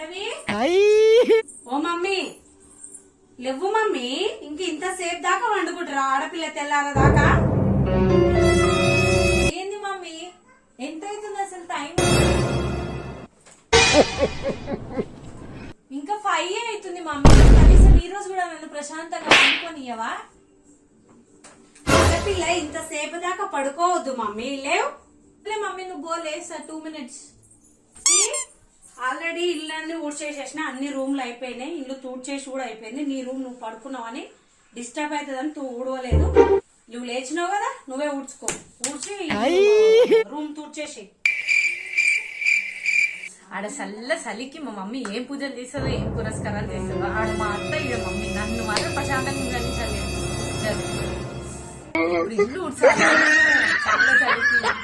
మాధవి ఓ mummy లేవు mummy ఇంక ఇంతసేపు దాకా వండుకుంటారా ఆడపిల్ల తెల్లార దాకా ఏంది మమ్మీ ఎంత అవుతుంది అసలు టైం ఇంకా 5 అవుతుంది మమ్మీ కనీసం ఈ రోజు కూడా నన్ను ప్రశాంతంగా వండుకోనియవా ఆడపిల్ల ఇంతసేపు దాకా పడుకోవద్దు మమ్మీ లేవు మమ్మీ నువ్వు బోలేసా 2 minutes ఆల్రెడీ ఇల్లు ఊడ్చేసేసిన అన్ని రూమ్లు అయిపోయినాయి ఇల్లు తూడ్చేసి కూడా అయిపోయింది నీ రూమ్ నువ్వు పడుకున్నావని డిస్టర్బ్ అవుతుందని నువ్వు ఊడవలేదు నువ్వు లేచినావు కదా నువ్వే ఊడ్చుకో ఊడ్చి రూమ్ తూడ్చేసి ఆడ చలికి మా మమ్మీ ఏం పూజలు చేస్తుందో ఏం పురస్కారాలు చేస్తుందో ఆడ మా అత్త ఇక మమ్మీ నన్ను మాత్రం ప్రశాంతంగా ఉండాలి ఇల్లు ఊడ్చాలి చల్ల చలికి